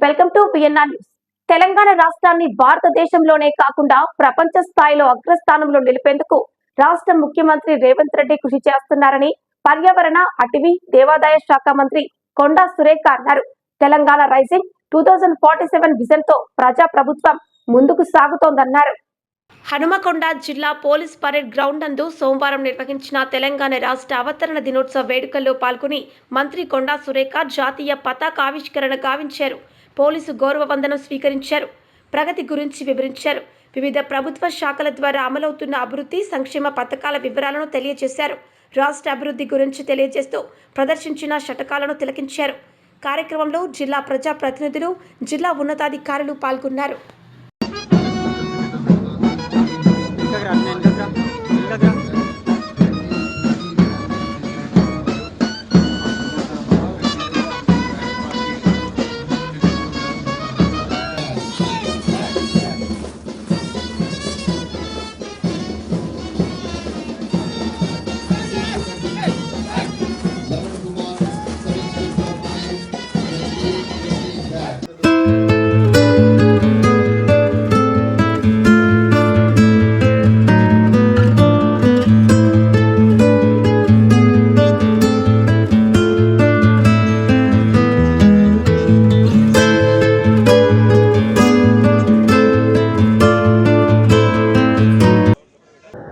Welcome to PNR news. Telangana రాష్ట్రాన్ని భారతదేశంలోనే కాకుండా ప్రపంచ స్థాయిలో అగ్రస్థానంలో నిలిపేందుకు రాష్ట్ర ముఖ్యమంత్రి రేవంత్ రెడ్డి కృషి చేస్తున్నారని పర్యావరణ, అటవీ, దేవాదాయ శాఖ మంత్రి కొండా సురేఖ అన్నారు. తెలంగాణ రైజింగ్ 2047 విజన్ తో ప్రజా ప్రభుత్వం ముందుకు సాగుతోందన్నారు. హనుమకొండ జిల్లా పోలీస్ పరేడ్ గ్రౌండ్ నందు సోమవారం నిర్వహించిన తెలంగాణ రాష్ట్ర అవతరణ దినోత్సవ వేడుకల్లో పాల్గొని మంత్రి కొండా సురేఖ జాతీయ పతాకావిష్కరణ గావించారు. పోలీసు గౌరవ వందనం స్వీకరించారు. ప్రగతి గురించి వివరించారు. వివిధ ప్రభుత్వ శాఖల ద్వారా అమలవుతున్న అభివృద్ధి సంక్షేమ పథకాల వివరాలను తెలియజేశారు. రాష్ట్ర అభివృద్ధి గురించి తెలియజేస్తూ ప్రదర్శించిన శతకాలను తిలకించారు. కార్యక్రమంలో జిల్లా ప్రజా ప్రతినిధులు, జిల్లా ఉన్నతాధికారులు పాల్గొన్నారు.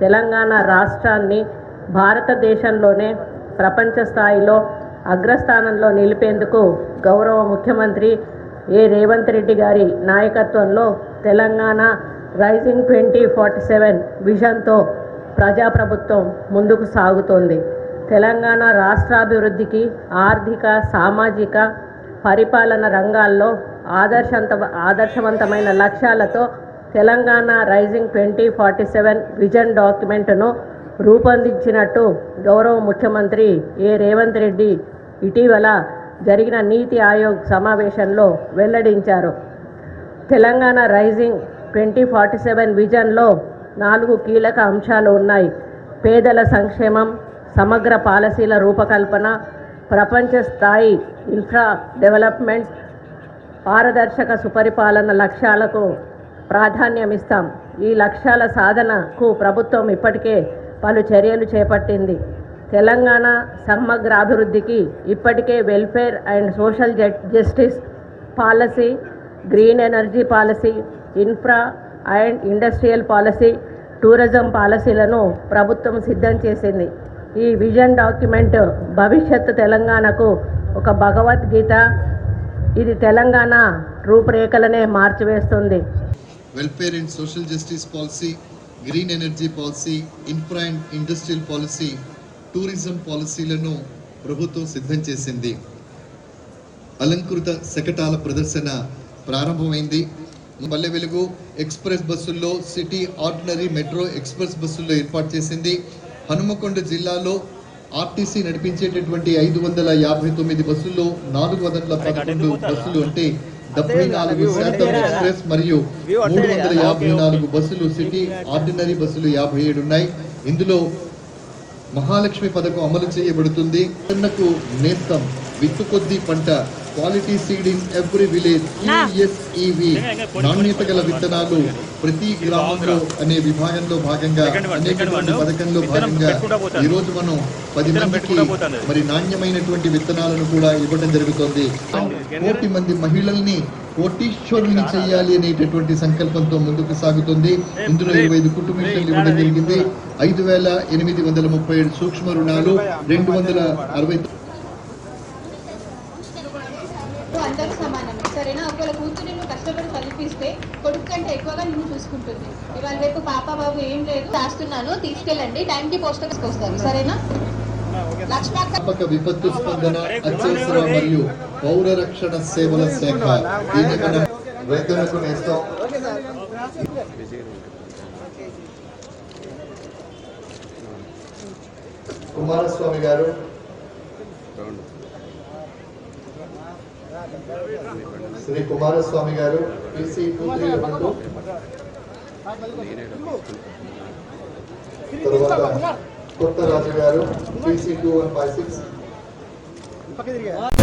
తెలంగాణ రాష్ట్రాన్ని భారతదేశంలోనే ప్రపంచ స్థాయిలో అగ్రస్థానంలో నిలిపేందుకు గౌరవ ముఖ్యమంత్రి రేవంత్ రెడ్డి గారి నాయకత్వంలో తెలంగాణ రైజింగ్ 2047 విజన్తో ప్రజాప్రభుత్వం ముందుకు సాగుతోంది. తెలంగాణ రాష్ట్రాభివృద్ధికి ఆర్థిక, సామాజిక, పరిపాలన రంగాల్లో ఆదర్శవంతమైన లక్ష్యాలతో తెలంగాణ రైజింగ్ 2047 విజన్ డాక్యుమెంట్ను రూపొందించినట్టు గౌరవ ముఖ్యమంత్రి రేవంత్ రెడ్డి ఇటీవల జరిగిన నీతి ఆయోగ్ సమావేశంలో వెల్లడించారు. తెలంగాణ రైజింగ్ 2047 విజన్లో 4 కీలక అంశాలు ఉన్నాయి. పేదల సంక్షేమం, సమగ్ర పాలసీల రూపకల్పన, ప్రపంచ స్థాయి ఇన్ఫ్రా డెవలప్మెంట్, పారదర్శక సుపరిపాలన లక్ష్యాలకు ప్రాధాన్యమిస్తాం. ఈ లక్ష్యాల సాధనకు ప్రభుత్వం ఇప్పటికే పలు చర్యలు చేపట్టింది. తెలంగాణ సమగ్ర అభివృద్ధికి ఇప్పటికే welfare and social justice policy, green energy policy, infra and industrial policy, tourism పాలసీలను ప్రభుత్వం సిద్ధం చేసింది. ఈ విజన్ డాక్యుమెంట్ భవిష్యత్తు తెలంగాణకు ఒక భగవద్గీత. ఇది తెలంగాణ రూపురేఖలనే మార్చివేస్తుంది. Welfare and social justice policy, green energy policy, infra and industrial policy, tourism పాలసీలను ప్రభుత్వం సిద్ధం చేసింది. అలంకృత శకటాల ప్రదర్శన ప్రారంభమైంది. పల్లె వెలుగు ఎక్స్ప్రెస్ బస్సుల్లో, సిటీ ఆర్డినరీ మెట్రో ఎక్స్ప్రెస్ బస్సుల్లో ఏర్పాటు చేసింది. హనుమకొండ జిల్లాలో ఆర్టీసీ నడిపించేటటువంటి 559 బస్సుల్లో 411 బస్సులు అంటే 74% ఎక్స్ప్రెస్ మరియు 354 బస్సులు సిటీ ఆర్డినరీ బస్సులు 57 ఉన్నాయి. ఇందులో మహాలక్ష్మి పథకం అమలు చేయబడుతుంది. రైతులకు నేస్తం, విత్తు కొద్ది పంట, quality seed in every village, QSEV, నాణ్యత గల విత్తనాలు ప్రతి గ్రామంలో అనే విభాగంలో భాగంగా అనేకటువంటి పథకంలో భాగంగా ఈరోజు మనం 10 మందికి మరి నాణ్యమైనటువంటి విత్తనాలను కూడా ఇవ్వడం జరుగుతుంది. 1 మంది మహిళల్ని కోటీశ్వరుల్ని చేయాలి అనేటటువంటి సంకల్పంతో ముందుకు సాగుతుంది. ఇందులో 25 కుటుంబ మిషన్లు ఇవ్వడం జరిగింది. 5,837 సూక్ష్మ రుణాలు, 260 అందరూ సమానమే. సరేనా? ఒకవేళ కూతురు నువ్వు కష్టపడి చదివిస్తే కొడుకు కంటే ఎక్కువగా నిన్ను చూసుకుంటుంది. ఇవాళ రేపు పాప బాబు ఏం లేదు, రాస్తున్నాను, తీసుకెళ్ళండి, టైంకి పోస్టులు తీసుకొస్తారు. సరేనా? విపత్తు స్పందన, అత్యవసర మరియు పౌర రక్షణ సేవల శాఖ రైతులకు నేస్తాం. కుమారస్వామి గారు, శ్రీ కుమారస్వామి గారు, PC 2312, తర్వాత కొత్త రాజు గారు, PC 2156.